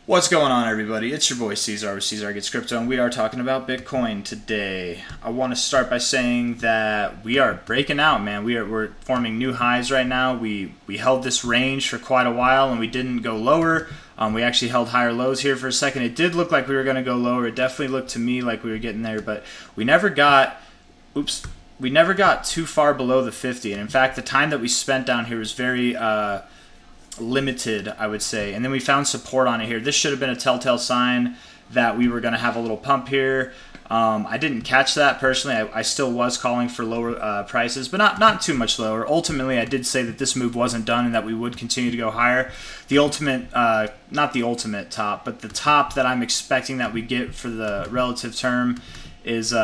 What's going on, everybody? It's your boy C-Zar with C-Zar Gets Crypto, and we are talking about Bitcoin today. I want to start by saying that we are breaking out, man. We're forming new highs right now. We held this range for quite a while, and we didn't go lower. We actually held higher lows here for a second. It did look like we were going to go lower. It definitely looked to me like we were getting there, but we never got. We never got too far below the 50. And in fact, the time that we spent down here was very limited, I would say. And then we found support on it here. This should have been a telltale sign that we were going to have a little pump here. I didn't catch that personally. I still was calling for lower prices, but not too much lower. Ultimately, I did say that this move wasn't done and that we would continue to go higher. The ultimate, not the ultimate top, but the top that I'm expecting that we get for the relative term is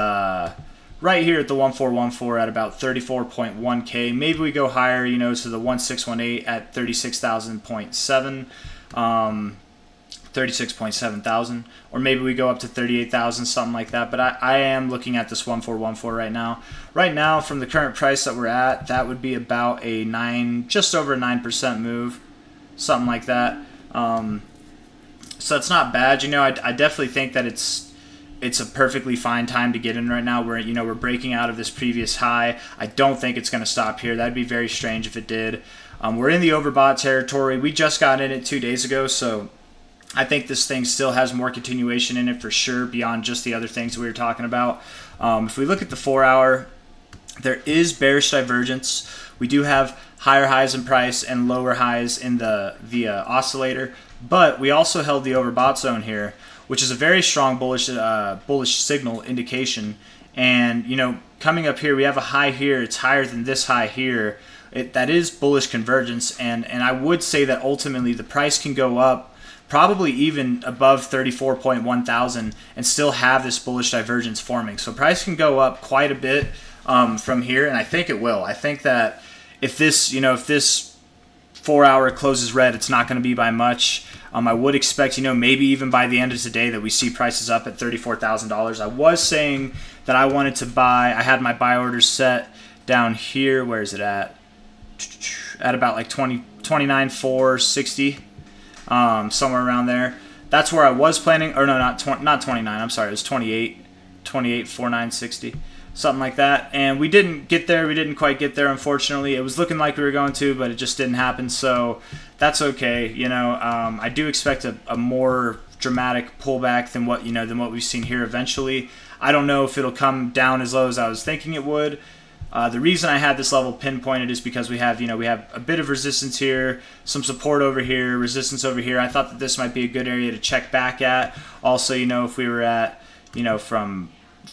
right here at the 1414 at about 34.1K. Maybe we go higher, you know, to the 1618 at 36,000.7, 36.7 thousand, or maybe we go up to 38,000, something like that. But I am looking at this 1414 right now. Right now, from the current price that we're at, that would be about a just over a 9% move, something like that. So it's not bad. You know, I definitely think that it's a perfectly fine time to get in right now. We're breaking out of this previous high. I don't think it's going to stop here. That'd be very strange if it did. We're in the overbought territory. We just got in it 2 days ago, so I think this thing still has more continuation in it for sure, beyond just the other things we were talking about. If we look at the 4 hour, there is bearish divergence. We do have higher highs in price and lower highs in the oscillator, but we also held the overbought zone here, which is a very strong bullish signal indication. And you know, coming up here, we have a high here. It's higher than this high here. That is bullish convergence, and I would say that ultimately the price can go up, probably even above 34.1 thousand, and still have this bullish divergence forming. So price can go up quite a bit from here, and I think it will. I think that if this 4 hour closes red, it's not going to be by much. I would expect, you know, maybe even by the end of today that we see prices up at $34,000. I was saying that I wanted to buy. I had my buy orders set down here. Where is it at? At about like 29,460, somewhere around there. That's where I was planning. Or no, not 29. I'm sorry, it was 28,490, something like that. And we didn't get there. We didn't quite get there, unfortunately. It was looking like we were going to, but it just didn't happen. So that's okay. You know, I do expect a more dramatic pullback than what we've seen here eventually. I don't know if it'll come down as low as I was thinking it would. The reason I had this level pinpointed is because we have a bit of resistance here, some support over here, resistance over here. I thought that this might be a good area to check back at. Also, you know, if we were at, you know, from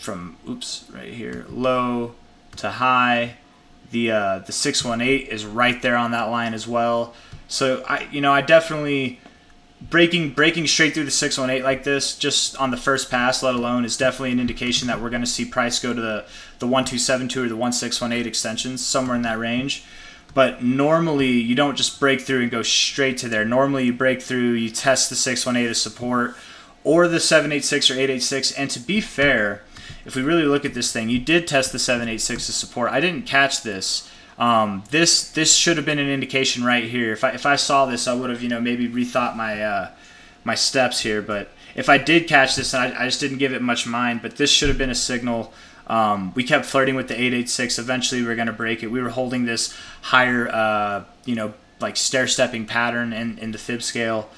right here, low to high, the 618 is right there on that line as well. So I definitely breaking straight through the 618 like this, just on the first pass, let alone, is definitely an indication that we're going to see price go to the 1272 or the 1618 extensions, somewhere in that range. But normally you don't just break through and go straight to there. Normally you break through, you test the 618 as support, or the 786 or 886. And to be fair, if we really look at this thing, you did test the 786 as support. I didn't catch this. This should have been an indication right here. If I saw this, I would have, you know, maybe rethought my steps here. But if I did catch this, and I just didn't give it much mind, but this should have been a signal. We kept flirting with the 886. Eventually, we were going to break it. We were holding this higher, like stair-stepping pattern in the fib scale.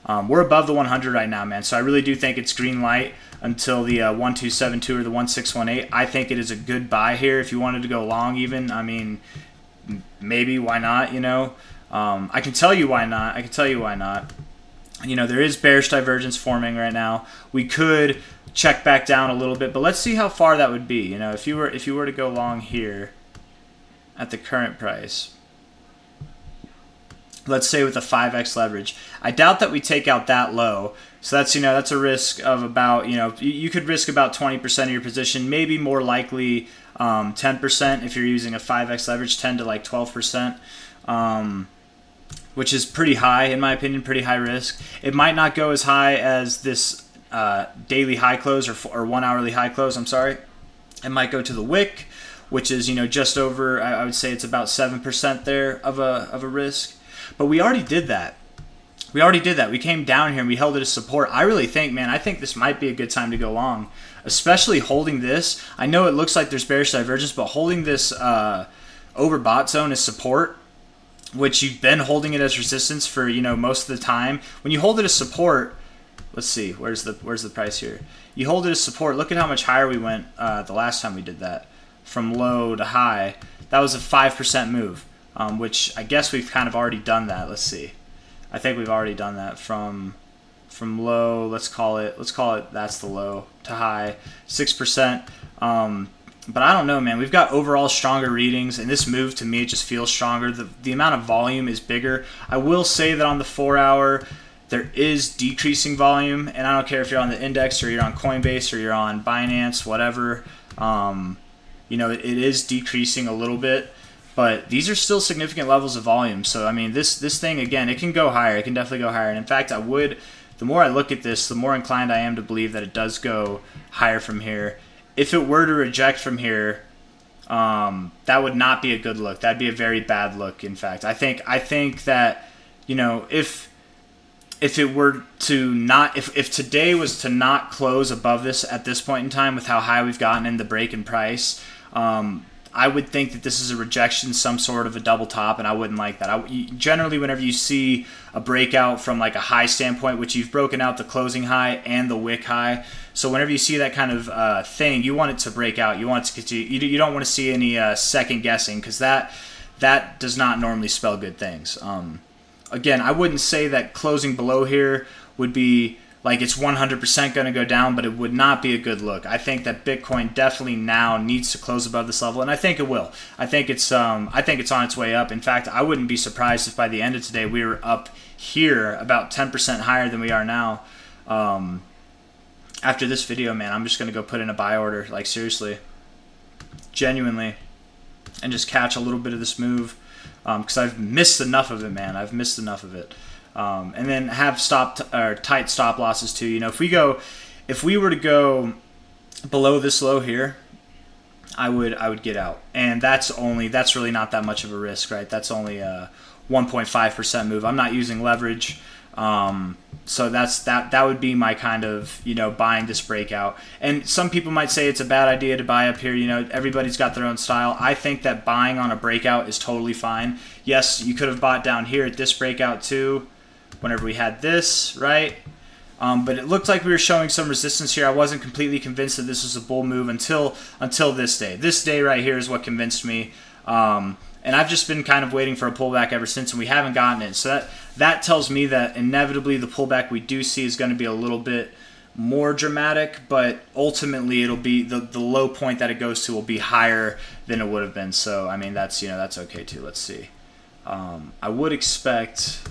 We're above the 100 right now, man. So I really do think it's green light until the 1272 or the 1618. I think it is a good buy here if you wanted to go long even. I mean, maybe, why not, you know? I can tell you why not. You know, there is bearish divergence forming right now. We could check back down a little bit, but let's see how far that would be. You know, if you were to go long here at the current price, let's say with a 5x leverage, I doubt that we take out that low. So that's, you know, that's a risk of about, you know, you could risk about 20% of your position, maybe more likely 10% if you're using a 5x leverage, 10 to like 12%, which is pretty high in my opinion, pretty high risk. It might not go as high as this daily high close or 1 hourly high close. I'm sorry. It might go to the wick, which is, you know, just over, I would say it's about 7% there of a risk. But we already did that. We already did that. We came down here and we held it as support. I really think, man, I think this might be a good time to go long, especially holding this. I know it looks like there's bearish divergence, but holding this overbought zone as support, which you've been holding it as resistance for, you know, most of the time. When you hold it as support, let's see, where's the price here? You hold it as support. Look at how much higher we went the last time we did that, from low to high. That was a 5% move, which I guess we've kind of already done that. Let's see. I think we've already done that from low. Let's call it that's the low to high, 6%. But I don't know, man. We've got overall stronger readings, and this move to me it just feels stronger. The amount of volume is bigger. I will say that on the 4-hour, there is decreasing volume, and I don't care if you're on the index or you're on Coinbase or you're on Binance, whatever. You know, it is decreasing a little bit. But these are still significant levels of volume. So, I mean, this thing, again, it can go higher. It can definitely go higher. And, in fact, the more I look at this, the more inclined I am to believe that it does go higher from here. If it were to reject from here, that would not be a good look. That'd be a very bad look, in fact. I think that, you know, if it were to not, if today was to not close above this at this point in time with how high we've gotten in the break in price, I would think that this is a rejection, some sort of a double top, and I wouldn't like that. Generally, whenever you see a breakout from like a high standpoint, which you've broken out the closing high and the wick high, so whenever you see that kind of thing, you want it to break out. You want it to continue. You don't want to see any second guessing, because that does not normally spell good things. Again, I wouldn't say that closing below here would be like it's 100% going to go down, but it would not be a good look. I think that Bitcoin definitely now needs to close above this level, and I think it will. I think it's on its way up. In fact, I wouldn't be surprised if by the end of today we were up here about 10% higher than we are now. After this video, man, I'm just going to go put in a buy order, like seriously, genuinely, and just catch a little bit of this move, because I've missed enough of it, man. I've missed enough of it. And then have tight stop losses too. You know, if we were to go below this low here, I would get out, and that's really not that much of a risk, right? That's only a 1.5% move. I'm not using leverage, so that would be my kind of, you know, buying this breakout. And some people might say it's a bad idea to buy up here. You know, everybody's got their own style. I think that buying on a breakout is totally fine. Yes, you could have bought down here at this breakout too, whenever we had this, right? But it looked like we were showing some resistance here. I wasn't completely convinced that this was a bull move until this day. This day right here is what convinced me. And I've just been kind of waiting for a pullback ever since, and we haven't gotten it. So that tells me that inevitably the pullback we do see is going to be a little bit more dramatic, but ultimately it'll be the low point that it goes to will be higher than it would have been. So I mean, that's, you know, that's okay too. Let's see. I would expect,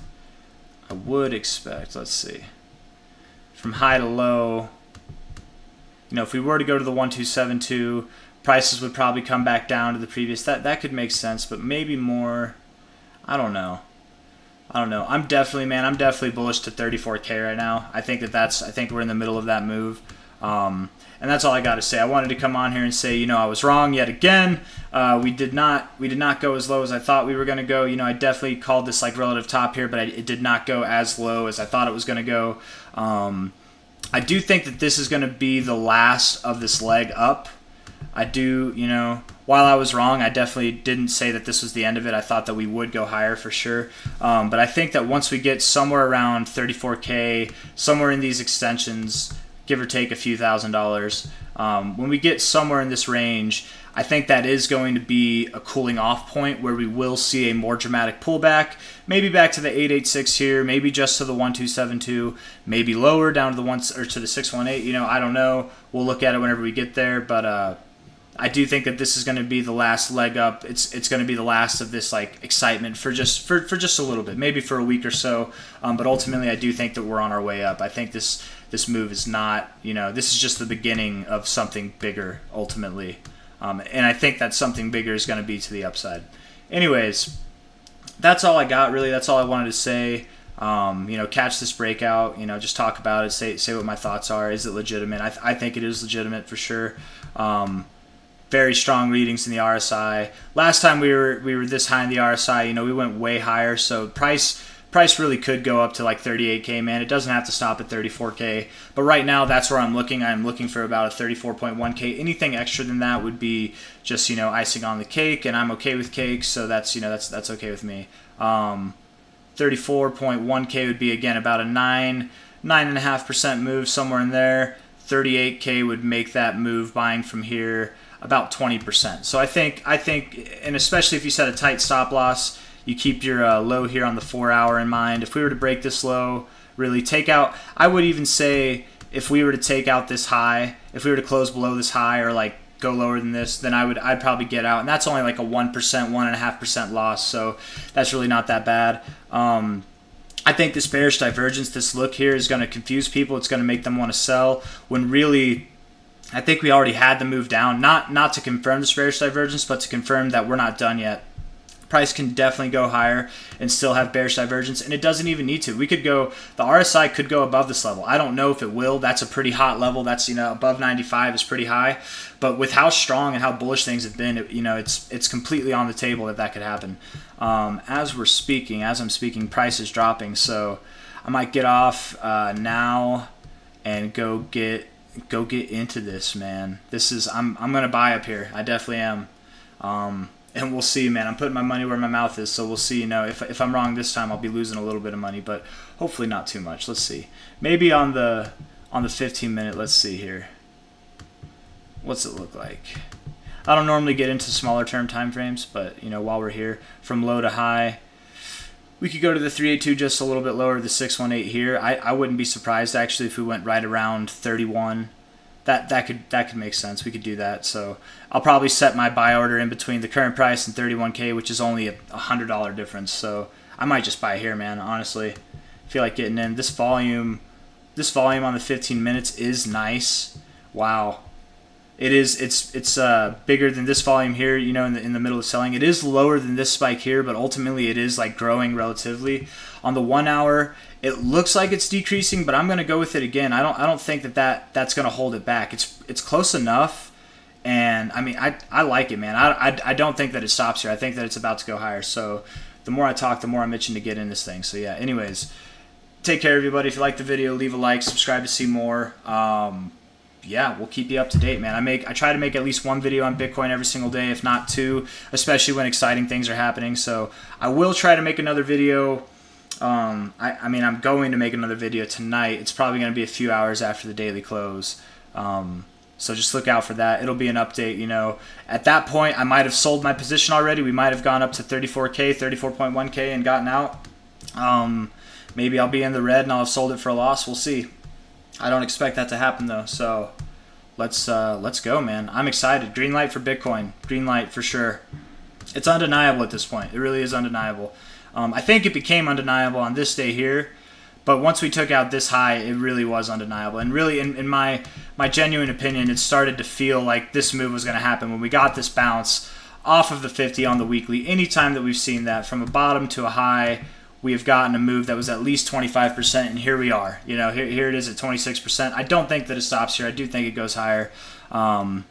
let's see, from high to low, you know, if we were to go to the 1272, prices would probably come back down to the previous. That could make sense, but maybe more. I don't know. I'm definitely bullish to 34K right now. I think we're in the middle of that move. And that's all I got to say. I wanted to come on here and say, you know, I was wrong yet again. We did not go as low as I thought we were going to go. You know, I definitely called this like relative top here, but it did not go as low as I thought it was going to go. I do think that this is going to be the last of this leg up. I do, you know, while I was wrong, I definitely didn't say that this was the end of it. I thought that we would go higher for sure. But I think that once we get somewhere around 34K, somewhere in these extensions, give or take a few $1,000s, when we get somewhere in this range, I think that is going to be a cooling off point where we will see a more dramatic pullback, maybe back to the 886 here, maybe just to the 1272, maybe lower down to the 618. You know, I don't know. We'll look at it whenever we get there, but I do think that this is going to be the last leg up. It's going to be the last of this like excitement for just a little bit, maybe for a week or so. But ultimately, I do think that we're on our way up. I think this move is not, you know, this is just the beginning of something bigger ultimately. And I think that something bigger is going to be to the upside. Anyways, that's all I got, really. That's all I wanted to say. You know, catch this breakout, you know, just talk about it, say what my thoughts are. Is it legitimate? I think it is legitimate for sure. Very strong readings in the RSI. Last time we were this high in the RSI, you know, we went way higher. So price price really could go up to like 38K, man. It doesn't have to stop at 34K. But right now, that's where I'm looking. I'm looking for about a 34.1K. Anything extra than that would be just, you know, icing on the cake, and I'm okay with cake, so that's, you know, that's okay with me. 34.1K would be, again, about a 9.5% move, somewhere in there. 38K would make that move buying from here about 20%. So I think, and especially if you set a tight stop loss, you keep your low here on the 4 hour in mind. If we were to break this low, really take out, I would even say if we were to take out this high, if we were to close below this high or like go lower than this, then I'd probably get out, and that's only like a 1%, 1.5% loss, so that's really not that bad. I think this bearish divergence, this look here, is going to confuse people. It's going to make them want to sell when really I think we already had the move down, not to confirm this bearish divergence, but to confirm that we're not done yet. Price can definitely go higher and still have bearish divergence, and it doesn't even need to. We could go, the RSI could go above this level. I don't know if it will. That's a pretty hot level. That's, you know, above 95 is pretty high. But with how strong and how bullish things have been, you know, it's completely on the table that could happen. As I'm speaking, price is dropping, so I might get off now and go get into this, man. This is, I'm gonna buy up here. I definitely am. And we'll see, man. I'm putting my money where my mouth is, so we'll see. You know, if I'm wrong this time, I'll be losing a little bit of money, but hopefully not too much. Let's see. Maybe on the 15-minute. Let's see here. What's it look like? I don't normally get into smaller term time frames, but you know, while we're here, from low to high, we could go to the 382 just a little bit lower, the 618 here. I wouldn't be surprised actually if we went right around 31. That could make sense. We could do that. So I'll probably set my buy order in between the current price and 31K, which is only a $100 difference. So I might just buy here, man. Honestly, I feel like getting in. This volume on the 15 minutes is nice. Wow, it is. It's bigger than this volume here. You know, in the middle of selling. It is lower than this spike here, but ultimately it is like growing relatively. On the 1 hour, it looks like it's decreasing, but I'm going to go with it again. I don't think that's going to hold it back. It's close enough, and I mean I like it, man. I don't think that it stops here. I think that it's about to go higher. So the more I talk, the more I'm itching to get in this thing. So yeah. Anyways, take care, everybody. If you like the video, leave a like, subscribe to see more. Yeah, we'll keep you up to date, man. I try to make at least one video on Bitcoin every single day, if not two, especially when exciting things are happening. So I will try to make another video. I mean, I'm going to make another video tonight. It's probably going to be a few hours after the daily close. So just look out for that. It'll be an update, you know. At that point, I might have sold my position already. We might have gone up to 34K, 34.1K and gotten out. Maybe I'll be in the red and I'll have sold it for a loss. We'll see. I don't expect that to happen though. So let's go, man. I'm excited. Green light for Bitcoin. Green light for sure. It's undeniable at this point. It really is undeniable. I think it became undeniable on this day here, but once we took out this high, it really was undeniable. And really, in my genuine opinion, it started to feel like this move was going to happen when we got this bounce off of the 50 on the weekly. Anytime that we've seen that, from a bottom to a high, we have gotten a move that was at least 25%, and here we are. You know, here it is at 26%. I don't think that it stops here. I do think it goes higher. And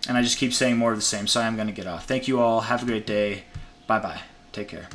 I just keep saying more of the same, so I am going to get off. Thank you all. Have a great day. Bye-bye. Take care.